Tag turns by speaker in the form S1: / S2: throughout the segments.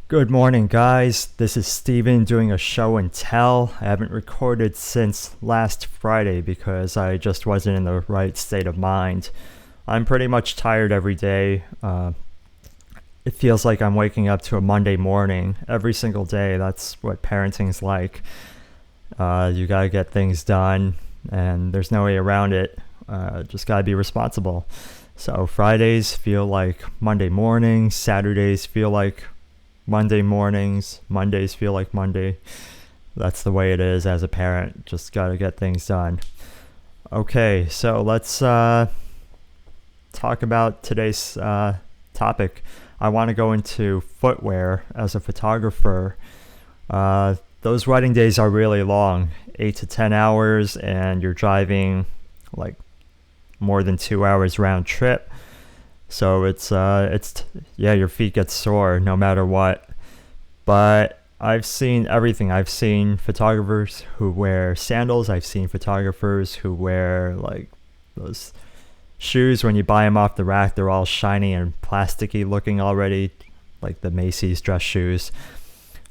S1: Good morning, guys. This is Steven doing a show and tell. I haven't recorded since last Friday because I just wasn't in the right state of mind. I'm pretty much tired every day. It feels like I'm waking up to a Monday morning every single day. That's what parenting's like. You gotta get things done, and there's no way around it. Just gotta be responsible. So Fridays feel like Monday mornings, Saturdays feel like Monday mornings, Mondays feel like Monday. That's the way it is as a parent. Just gotta get things done. Okay, so let's talk about today's topic. I want to go into footwear as a photographer. Those wedding days are really long, 8 to 10 hours, and you're driving like more than 2 hours round trip. So your feet get sore no matter what. But I've seen everything. I've seen photographers who wear sandals. I've seen photographers who wear like those shoes when you buy them off the rack. They're all shiny and plasticky looking already, like the Macy's dress shoes.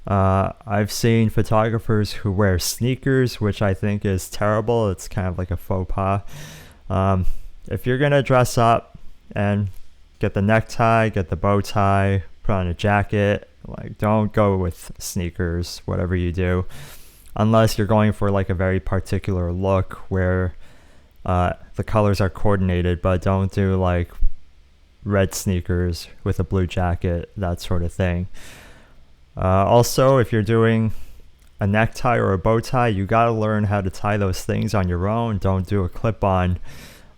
S1: I've seen photographers who wear sneakers, which I think is terrible. It's kind of like a faux pas. If you're gonna dress up and get the necktie, get the bow tie, put on a jacket. Like, don't go with sneakers, whatever you do, unless you're going for like a very particular look where the colors are coordinated. But don't do like red sneakers with a blue jacket, that sort of thing. Also, if you're doing a necktie or a bow tie, you gotta learn how to tie those things on your own. Don't do a clip-on.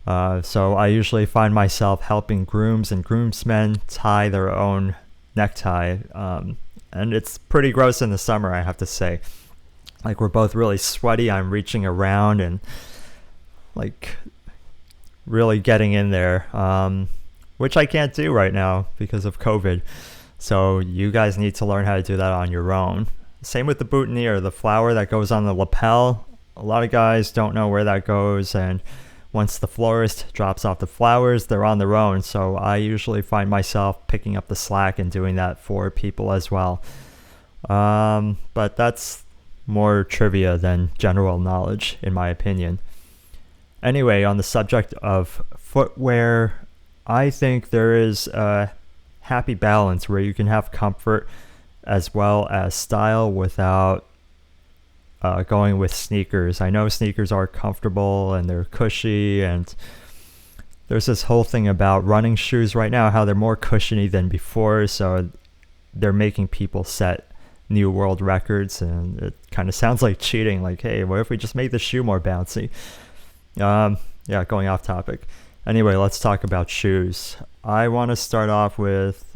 S1: So I usually find myself helping grooms and groomsmen tie their own necktie. And it's pretty gross in the summer, I have to say. Like, we're both really sweaty. I'm reaching around and like really getting in there, which I can't do right now because of COVID. So you guys need to learn how to do that on your own. Same with the boutonniere, the flower that goes on the lapel. A lot of guys don't know where that goes, and once the florist drops off the flowers, they're on their own. So I usually find myself picking up the slack and doing that for people as well. But that's more trivia than general knowledge, in my opinion. Anyway, on the subject of footwear, I think there is a happy balance where you can have comfort as well as style without going with sneakers. I know sneakers are comfortable and they're cushy, and there's this whole thing about running shoes right now, how they're more cushiony than before, so they're making people set new world records, and it kind of sounds like cheating. Like, hey, what if we just made the shoe more bouncy? Going off topic. Anyway, let's talk about shoes. I want to start off with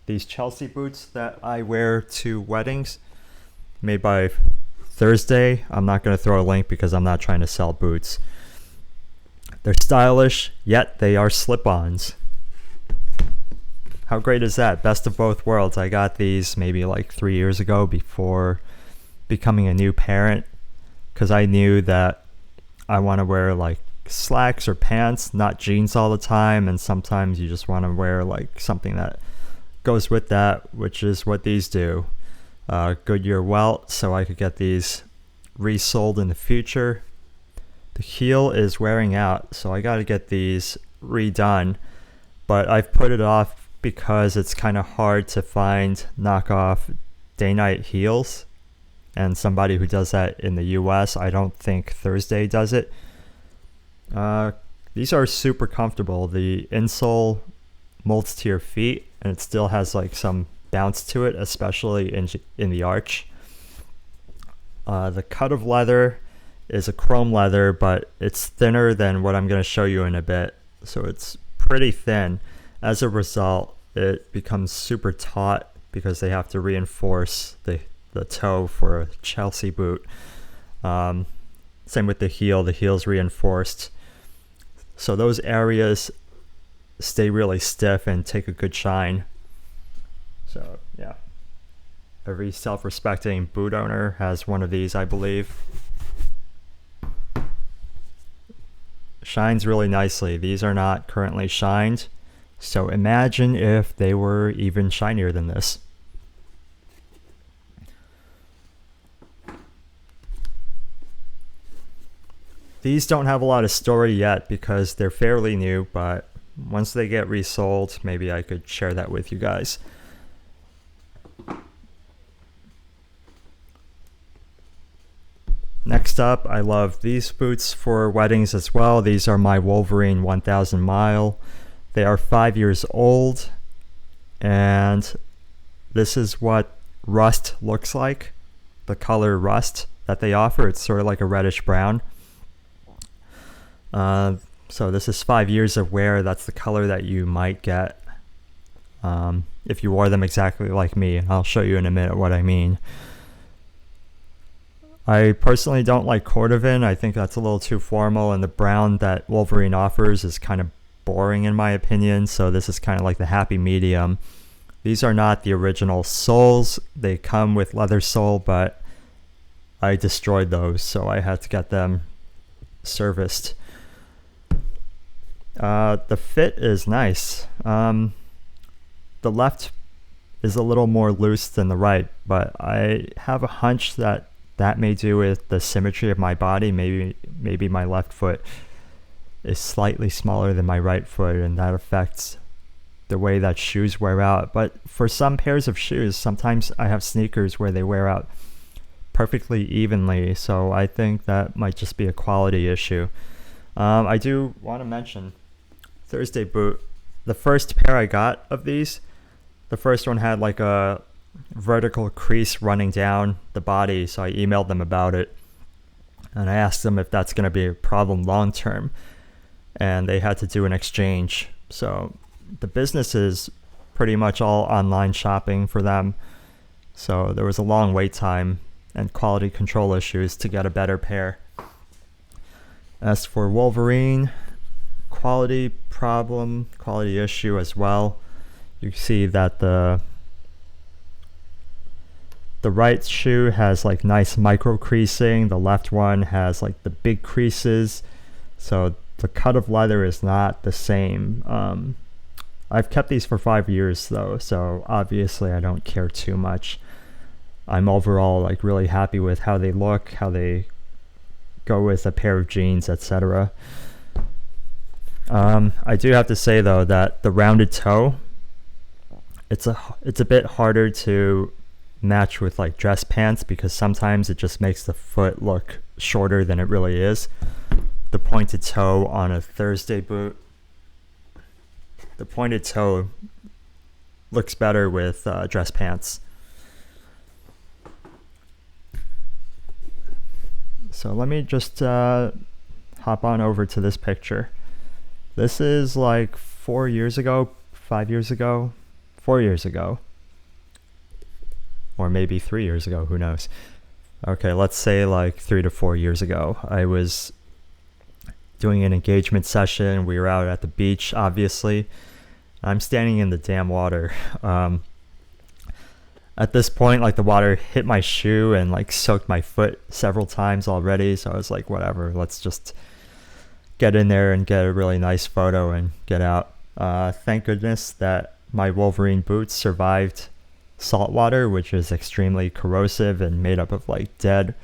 S1: these Chelsea boots that I wear to weddings, made by Thursday. I'm not going to throw a link because I'm not trying to sell boots. They're stylish, yet they are slip-ons. How great is that? Best of both worlds. I got these maybe like 3 years ago before becoming a new parent, because I knew that I want to wear like slacks or pants, not jeans all the time, and sometimes you just want to wear like something that goes with that, which is what these do. Goodyear welt, so I could get these resold in the future. The heel is wearing out, so I got to get these redone, but I've put it off because it's kind of hard to find knockoff day-night heels, and somebody who does that in the US, I don't think Thursday does it. These are super comfortable. The insole molds to your feet, and it still has like some bounce to it, especially in the arch. The cut of leather is a chrome leather, but it's thinner than what I'm going to show you in a bit, so it's pretty thin. As a result, it becomes super taut because they have to reinforce the toe for a Chelsea boot. Same with the heel. The heel's reinforced, so those areas stay really stiff and take a good shine. So yeah, every self-respecting boot owner has one of these, I believe. Shines really nicely. These are not currently shined, so imagine if they were even shinier than this. These don't have a lot of story yet because they're fairly new, but once they get resold, maybe I could share that with you guys. Next up, I love these boots for weddings as well. These are my Wolverine 1000 Mile. They are 5 years old, and this is what rust looks like. The color rust that they offer, it's sort of like a reddish brown. So this is 5 years of wear. That's the color that you might get if you wore them exactly like me. I'll show you in a minute what I mean. I personally don't like cordovan. I think that's a little too formal, and the brown that Wolverine offers is kind of boring in my opinion, so this is kind of like the happy medium. These are not the original soles. They come with leather sole, but I destroyed those, so I had to get them serviced. The fit is nice. The left is a little more loose than the right, but I have a hunch that may do with the symmetry of my body. Maybe my left foot is slightly smaller than my right foot, and that affects the way that shoes wear out. But for some pairs of shoes, sometimes I have sneakers where they wear out perfectly evenly, so I think that might just be a quality issue. I do want to mention Thursday boot. The first pair I got of these, the first one had like a vertical crease running down the body, so I emailed them about it, and I asked them if that's going to be a problem long term, and they had to do an exchange. So the business is pretty much all online shopping for them, so there was a long wait time and quality control issues to get a better pair. As for Wolverine, quality problem, quality issue as well. You see that the right shoe has like nice micro creasing. The left one has like the big creases. So the cut of leather is not the same. I've kept these for 5 years though, so obviously I don't care too much. I'm overall like really happy with how they look, how they go with a pair of jeans, etc. I do have to say though that the rounded toe, it's a bit harder to match with like dress pants because sometimes it just makes the foot look shorter than it really is. The pointed toe on a Thursday boot, the pointed toe looks better with dress pants. So let me just hop on over to this picture. This is like 4 years ago, 5 years ago, 4 years ago, or maybe 3 years ago, who knows. Okay, let's say like 3 to 4 years ago. I was doing an engagement session. We were out at the beach, obviously. I'm standing in the damn water. At this point, like the water hit my shoe and like soaked my foot several times already. So I was like, whatever, let's just get in there and get a really nice photo and get out. Thank goodness that my Wolverine boots survived salt water, which is extremely corrosive and made up of like dead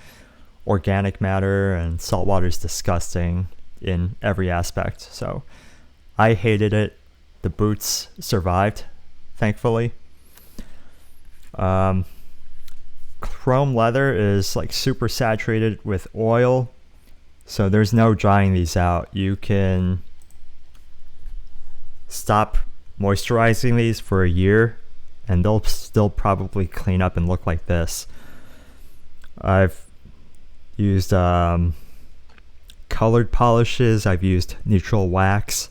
S1: organic matter, and salt water is disgusting in every aspect. So I hated it. The boots survived, thankfully. Chrome leather is like super saturated with oil, so there's no drying these out. You can stop moisturizing these for a year and they'll still probably clean up and look like this. I've used colored polishes, I've used neutral wax,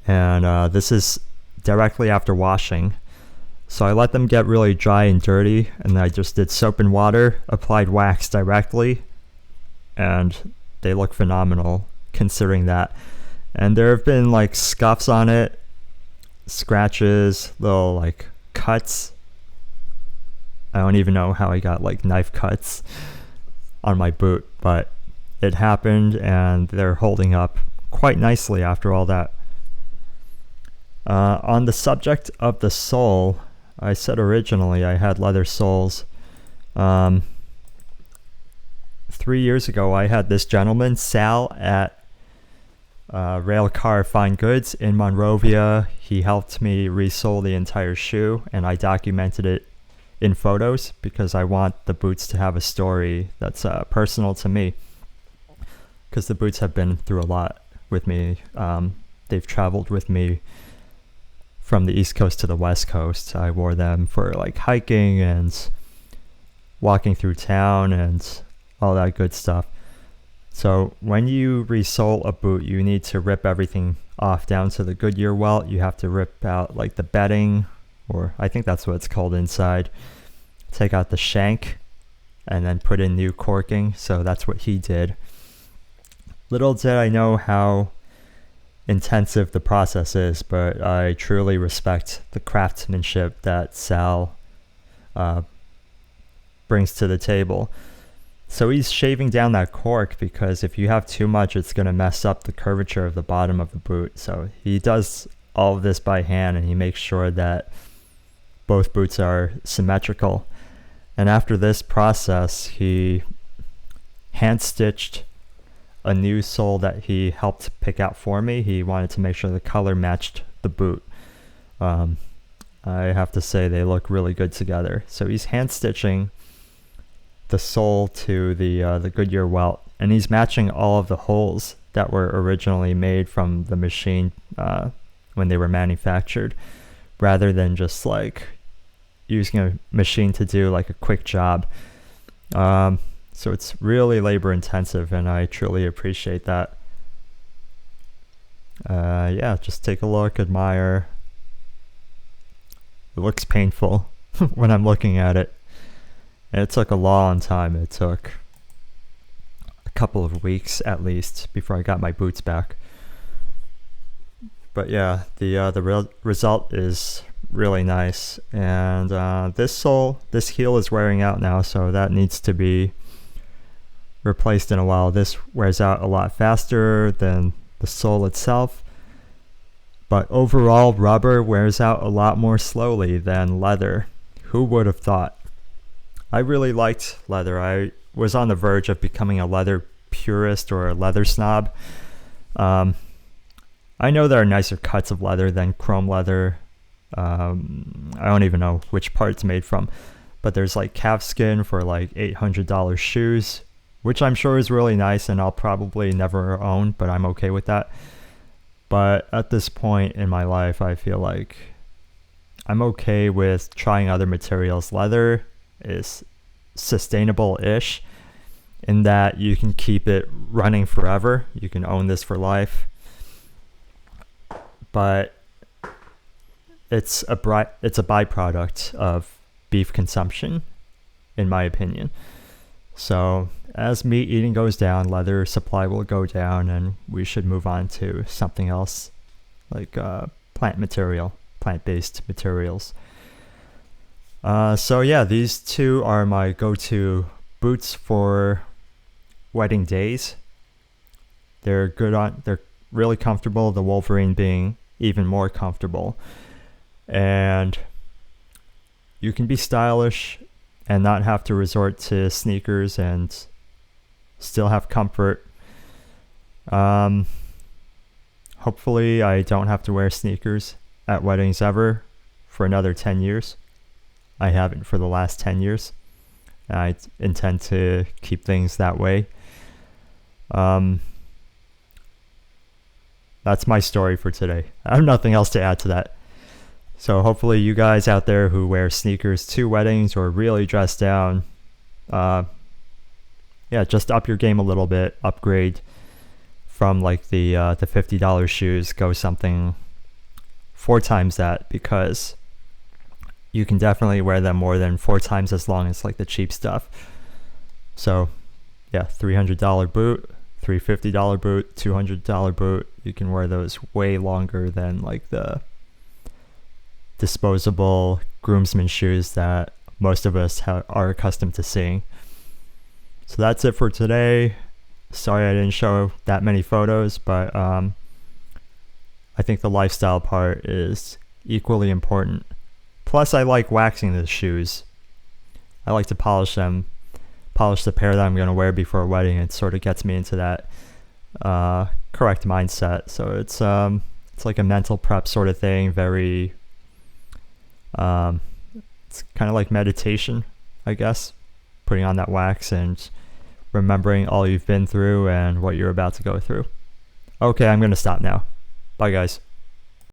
S1: and this is directly after washing. So I let them get really dry and dirty, and I just did soap and water, applied wax directly, and they look phenomenal considering that. And there have been like scuffs on it, scratches, little like cuts. I don't even know how I got like knife cuts on my boot, but it happened, and they're holding up quite nicely after all that. On the subject of the sole, I said originally I had leather soles. 3 years ago, I had this gentleman, Sal, at Railcar Fine Goods in Monrovia. He helped me resole the entire shoe, and I documented it in photos because I want the boots to have a story that's personal to me, because the boots have been through a lot with me. They've traveled with me from the East Coast to the West Coast. I wore them for like hiking and walking through town and all that good stuff. So when you resole a boot, you need to rip everything off down to the Goodyear welt. You have to rip out like the bedding, or I think that's what it's called inside. Take out the shank and then put in new corking. So that's what he did. Little did I know how intensive the process is, but I truly respect the craftsmanship that Sal brings to the table. So he's shaving down that cork because if you have too much, it's going to mess up the curvature of the bottom of the boot. So he does all of this by hand, and he makes sure that both boots are symmetrical. And after this process, he hand stitched a new sole that he helped pick out for me. He wanted to make sure the color matched the boot. I have to say they look really good together. So he's hand stitching the sole to the Goodyear welt, and he's matching all of the holes that were originally made from the machine when they were manufactured, rather than just like using a machine to do like a quick job. So it's really labor intensive, and I truly appreciate that. Yeah, just take a look, admire. It looks painful when I'm looking at it. And it took a long time. It took a couple of weeks at least before I got my boots back. But yeah, the result is really nice. And this heel is wearing out now, so that needs to be replaced in a while. This wears out a lot faster than the sole itself. But overall, rubber wears out a lot more slowly than leather. Who would have thought? I really liked leather. I was on the verge of becoming a leather purist or a leather snob. I know there are nicer cuts of leather than chrome leather. I don't even know which part it's made from. But there's like calfskin for like $800 shoes, which I'm sure is really nice and I'll probably never own, but I'm okay with that. But at this point in my life, I feel like I'm okay with trying other materials. Leather is sustainable-ish in that you can keep it running forever. You can own this for life. But it's a byproduct of beef consumption, in my opinion. So as meat eating goes down, leather supply will go down, and we should move on to something else like plant-based materials. So yeah, these two are my go-to boots for wedding days. They're really comfortable, the Wolverine being even more comfortable. And you can be stylish and not have to resort to sneakers and still have comfort. Hopefully I don't have to wear sneakers at weddings ever for another 10 years. I haven't for the last 10 years. I intend to keep things that way. That's my story for today. I have nothing else to add to that. So hopefully you guys out there who wear sneakers to weddings or really dress down, just up your game a little bit, upgrade from like the $50 shoes, go something 4 times that, because you can definitely wear them more than 4 times as long as like the cheap stuff. So yeah, $300 boot, $350 boot, $200 boot. You can wear those way longer than like the disposable groomsmen shoes that most of us are accustomed to seeing. So that's it for today. Sorry I didn't show that many photos, but I think the lifestyle part is equally important. Plus I like waxing the shoes. I like to polish polish the pair that I'm gonna wear before a wedding. It sort of gets me into that correct mindset. So it's like a mental prep sort of thing. Very it's kind of like meditation, I guess. Putting on that wax and remembering all you've been through and what you're about to go through. Okay, I'm gonna stop now. Bye, guys.